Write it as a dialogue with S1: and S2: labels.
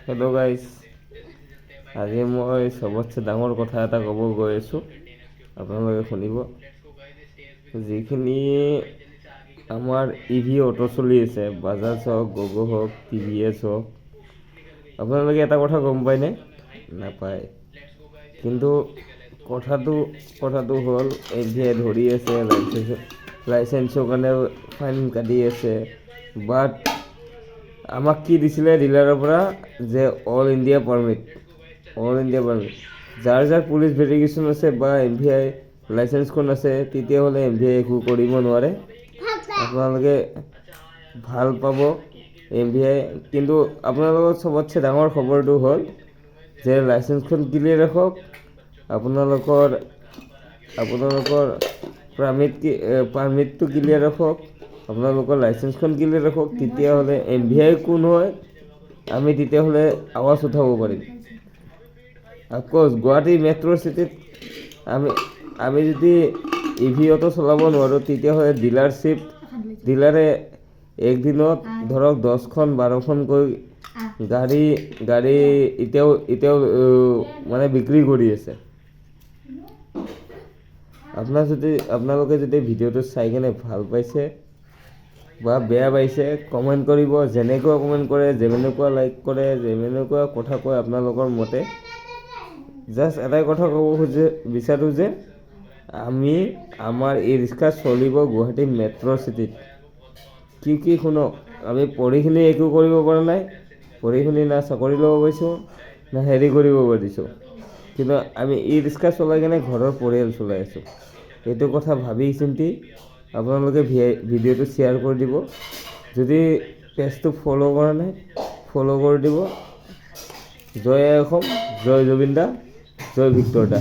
S1: Hello' guys, আজি মই চবতছে ডাঙৰ কথা এটা ক'ব গৈ আছোঁ, আপোনালোকে শুনিব। যিখিনি আমাৰ ইভি অটো চলি আছে, বাজাজ হওক, গগো হওক, TVS হওক, আপোনালোকে এটা কথা গম পায়নে? নাপায়। কিন্তু কথাটো হ'ল এভিয়ে ধৰি আছে, লাইচেন্সৰ কাৰণে ফাইন কাটি আছে। বাট আমাক কি দিছিলে ডিলাৰৰ পৰা, যে অল ইণ্ডিয়া পাৰ্মিট, যাৰ পুলিচ ভেৰিফিকেশ্যন আছে বা MVI লাইচেন্সখন আছে, তেতিয়াহ'লে MVI একো কৰিব নোৱাৰে। আপোনালোকে ভাল পাব MVI। কিন্তু আপোনালোকৰ চবতছে ডাঙৰ খবৰটো হ'ল যে লাইচেন্সখন ক্লিয়াৰ ৰাখক, আপোনালোকৰ পাৰ্মিটটো ক্লিয়াৰ ৰাখক, আপোনালোকৰ লাইচেন্সখন ক্লিয়াৰ ৰাখক। তেতিয়াহ'লে MVI কোন হয়, আমি তেতিয়াহ'লে আৱাজ উঠাব পাৰিম। অফক'ৰ্ছ গুৱাহাটী মেট্ৰ' চিটিত আমি যদি ইভি অটো চলাব নোৱাৰোঁ, তেতিয়াহ'লে ডিলাৰে একদিনত ধৰক 10খন 12খনকৈ গাড়ী এতিয়াও মানে বিক্ৰী কৰি আছে। আপোনালোকে যদি ভিডিঅ'টো চাই কিনে ভাল পাইছে বা বেয়া পাইছে, কমেণ্ট কৰিব। যেনেকুৱা কমেণ্ট কৰে, যেনেকুৱা লাইক কৰে, যেনেকুৱা কথা কয় আপোনালোকৰ মতে। জাষ্ট এটাই কথা ক'ব বিচাৰোঁ যে আমাৰ ই ৰিক্সা চলিব গুৱাহাটী মেট্ৰ' চিটিত। কি শুনক, আমি পঢ়ি একো কৰিব পৰা নাই, পঢ়ি না চাকৰি ল'ব পাৰিছোঁ, না হেৰি কৰিব পাৰিছোঁ, কিন্তু আমি ই ৰিক্সা চলাই কিনে ঘৰৰ পৰিয়াল চলাই আছোঁ। এইটো কথা ভাবি চিন্তি আপোনালোকে ভিডিঅ'টো শ্বেয়াৰ কৰি দিব। যদি পেজটো ফ'ল' কৰা নাই, ফ'ল' কৰি দিব। জয় আই অসম, জয় জুবিন দা, জয় ভিক্টৰ দা।